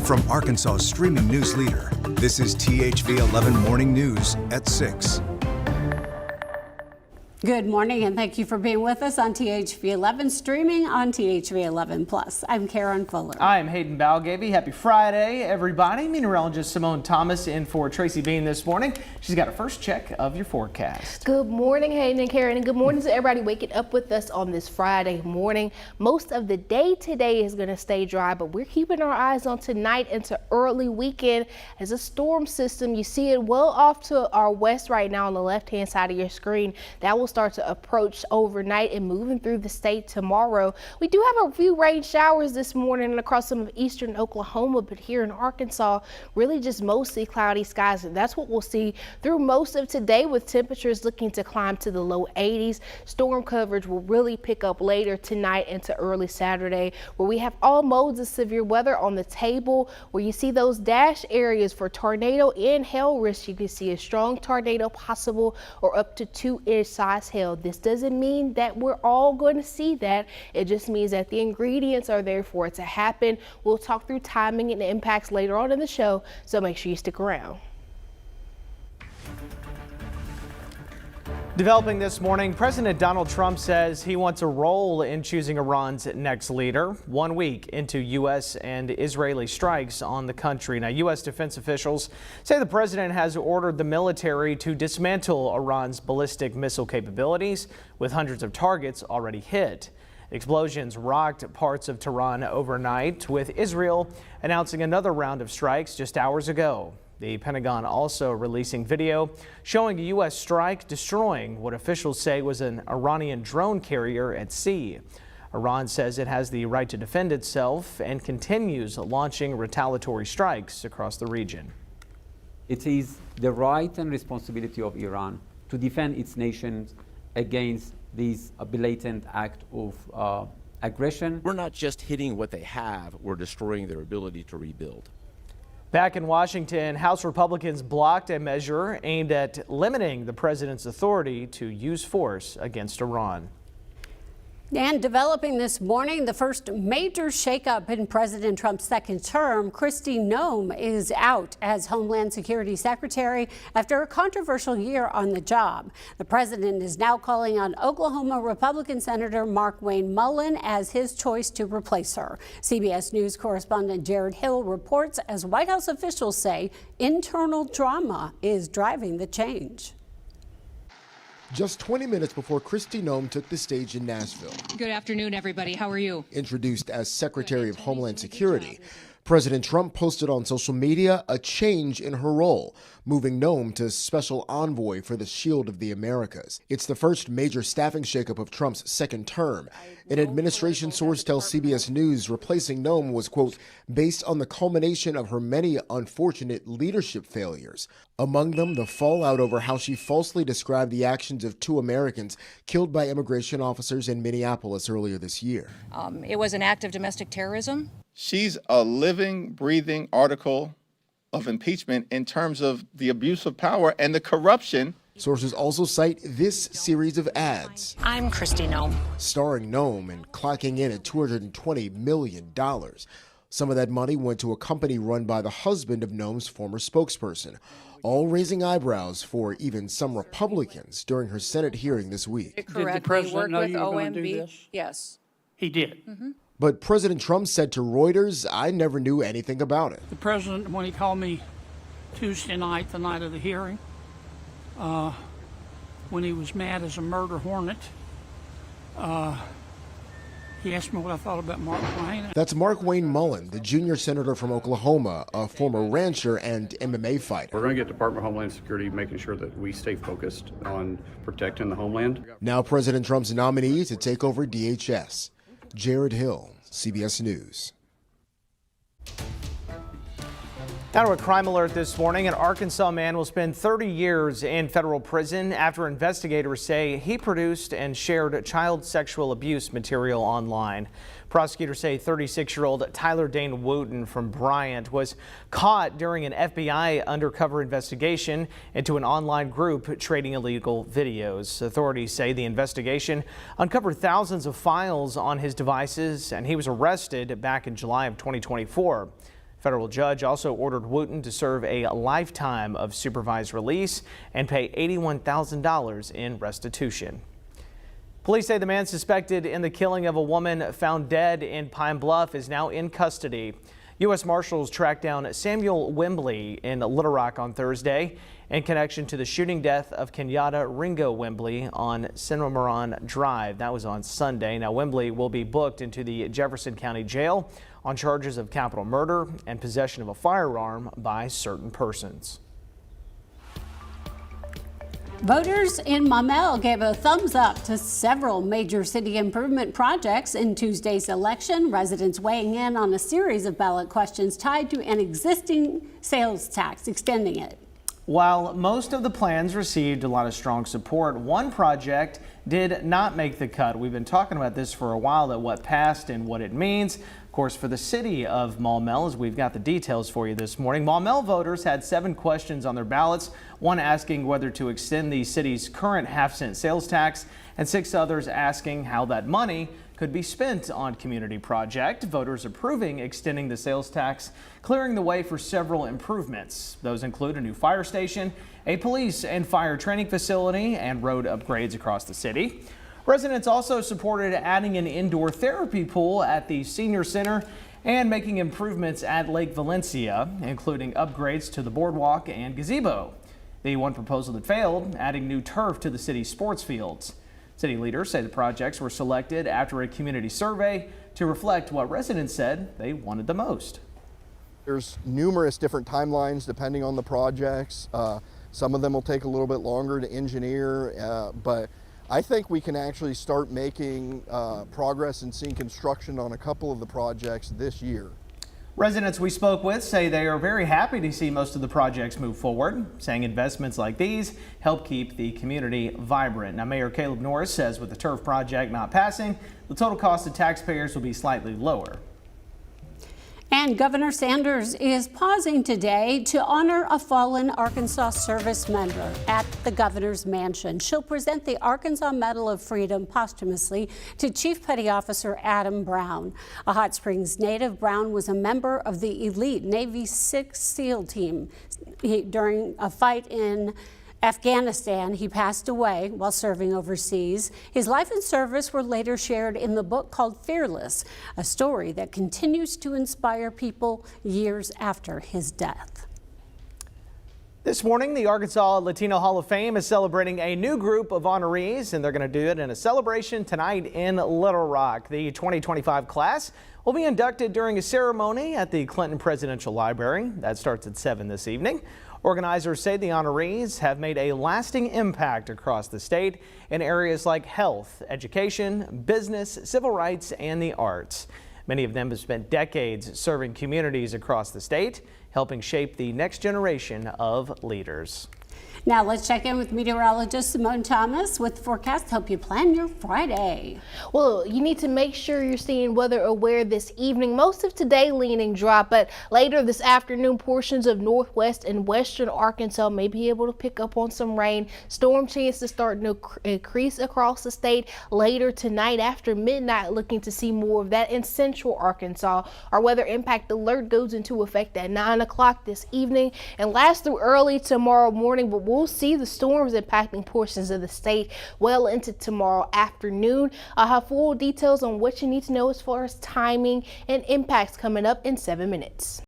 From Arkansas's streaming news leader, this is THV 11 Morning News at 6. Good morning and thank you for being with us on THV 11, streaming on THV 11 Plus. I'm Karen Fuller. I'm Hayden Balgavy. Happy Friday, everybody. Meteorologist Simone Thomas in for Tracy Bean this morning. She's got a first check of your forecast. Good morning, Hayden and Karen, and good morning to everybody waking up with us on this Friday morning. Most of the day today is going to stay dry, but we're keeping our eyes on tonight into early weekend as a storm system. You see it well off to our west right now on the left-hand side of your screen. That will start to approach overnight and moving through the state tomorrow. We do have a few rain showers this morning and across some of eastern Oklahoma, but here in Arkansas, really just mostly cloudy skies, and that's what we'll see through most of today, with temperatures looking to climb to the low 80s. Storm coverage will really pick up later tonight into early Saturday, where we have all modes of severe weather on the table, where you see those dash areas for tornado and hail risk. You can see a strong tornado possible or up to 2-inch size hail. This doesn't mean that we're all going to see that. It just means that the ingredients are there for it to happen. We'll talk through timing and impacts later on in the show, so make sure you stick around. Developing this morning, President Donald Trump says he wants a role in choosing Iran's next leader 1 week into U.S. and Israeli strikes on the country. Now, U.S. defense officials say the president has ordered the military to dismantle Iran's ballistic missile capabilities, with hundreds of targets already hit. Explosions rocked parts of Tehran overnight, with Israel announcing another round of strikes just hours ago. The Pentagon also releasing video showing a U.S. strike destroying what officials say was an Iranian drone carrier at sea. Iran says it has the right to defend itself and continues launching retaliatory strikes across the region. It is the right and responsibility of Iran to defend its nation against this blatant act of aggression. We're not just hitting what they have, we're destroying their ability to rebuild. Back in Washington, House Republicans blocked a measure aimed at limiting the president's authority to use force against Iran. And developing this morning, the first major shakeup in President Trump's second term. Kristi Noem is out as Homeland Security Secretary after a controversial year on the job. The president is now calling on Oklahoma Republican Senator Markwayne Mullin as his choice to replace her. CBS News correspondent Jared Hill reports as White House officials say internal drama is driving the change. Just 20 minutes before Kristi Noem took the stage in Nashville. Good afternoon, everybody. How are you? Introduced as Secretary of Homeland Security, President Trump posted on social media a change in her role, moving Noem to Special Envoy for the Shield of the Americas. It's the first major staffing shakeup of Trump's second term. An administration source tells CBS News replacing Noem was, quote, based on the culmination of her many unfortunate leadership failures. Among them, the fallout over how she falsely described the actions of 2 Americans killed by immigration officers in Minneapolis earlier this year. It was an act of domestic terrorism. She's a living, breathing article of impeachment in terms of the abuse of power and the corruption. Sources also cite this series of ads. I'm Kristi Noem. Starring Noem and clocking in at $220 million. Some of that money went to a company run by the husband of Noem's former spokesperson, all raising eyebrows for even some Republicans during her Senate hearing this week. Did the president know you were going to do this? Yes. He did. But President Trump said to Reuters, I never knew anything about it. The president, when he called me Tuesday night, the night of the hearing, when he was mad as a murder hornet, he asked me what I thought about Markwayne. That's Markwayne Mullin, the junior senator from Oklahoma, a former rancher and MMA fighter. We're going to get Department of Homeland Security making sure that we stay focused on protecting the homeland. Now President Trump's nominee to take over DHS. Jared Hill, CBS News. Now to a crime alert this morning. An Arkansas man will spend 30 years in federal prison after investigators say he produced and shared child sexual abuse material online. Prosecutors say 36-year-old Tyler Dane Wooten from Bryant was caught during an FBI undercover investigation into an online group trading illegal videos. Authorities say the investigation uncovered thousands of files on his devices, and he was arrested back in July of 2024. Federal judge also ordered Wooten to serve a lifetime of supervised release and pay $81,000 in restitution. Police say the man suspected in the killing of a woman found dead in Pine Bluff is now in custody. U.S. Marshals tracked down Samuel Wembley in Little Rock on Thursday in connection to the shooting death of Kenyatta Ringo Wembley on Cinnamon Drive. That was on Sunday. Now, Wembley will be booked into the Jefferson County Jail on charges of capital murder and possession of a firearm by certain persons. Voters in Maumelle gave a thumbs up to several major city improvement projects in Tuesday's election. Residents weighing in on a series of ballot questions tied to an existing sales tax, extending it. While most of the plans received a lot of strong support, one project did not make the cut. We've been talking about this for a while, that what passed and what it means. Of course, for the city of Maumelle, as we've got the details for you this morning, Maumelle voters had 7 questions on their ballots, one asking whether to extend the city's current half-cent sales tax, and 6 others asking how that money could be spent on community project. Voters approving extending the sales tax, clearing the way for several improvements. Those include a new fire station, a police and fire training facility, and road upgrades across the city. Residents also supported adding an indoor therapy pool at the senior center and making improvements at Lake Valencia, including upgrades to the boardwalk and gazebo. The one proposal that failed, adding new turf to the city's sports fields. City leaders say the projects were selected after a community survey to reflect what residents said they wanted the most. There's numerous different timelines depending on the projects. Some of them will take a little bit longer to engineer, but I think we can actually start making progress and seeing construction on a couple of the projects this year. Residents we spoke with say they are very happy to see most of the projects move forward, saying investments like these help keep the community vibrant. Now, Mayor Caleb Norris says with the turf project not passing, the total cost to taxpayers will be slightly lower. And Governor Sanders is pausing today to honor a fallen Arkansas service member at the governor's mansion. She'll present the Arkansas Medal of Freedom posthumously to Chief Petty Officer Adam Brown. A Hot Springs native, Brown was a member of the elite Navy 6 SEAL team. During a fight in Afghanistan, he passed away while serving overseas. His life and service were later shared in the book called Fearless, a story that continues to inspire people years after his death. This morning, the Arkansas Latino Hall of Fame is celebrating a new group of honorees, and they're going to do it in a celebration tonight in Little Rock. The 2025 class will be inducted during a ceremony at the Clinton Presidential Library. That starts at 7 this evening. Organizers say the honorees have made a lasting impact across the state in areas like health, education, business, civil rights, and the arts. Many of them have spent decades serving communities across the state, helping shape the next generation of leaders. Now let's check in with meteorologist Simone Thomas with the forecast to help you plan your Friday. Well, you need to make sure you're staying weather aware this evening. Most of today leaning dry, but later this afternoon, portions of northwest and western Arkansas may be able to pick up on some rain. Storm chances starting to increase across the state later tonight after midnight. Looking to see more of that in central Arkansas. Our weather impact alert goes into effect at 9 o'clock this evening and lasts through early tomorrow morning, but we'll see the storms impacting portions of the state well into tomorrow afternoon. I'll have full details on what you need to know as far as timing and impacts coming up in 7 minutes.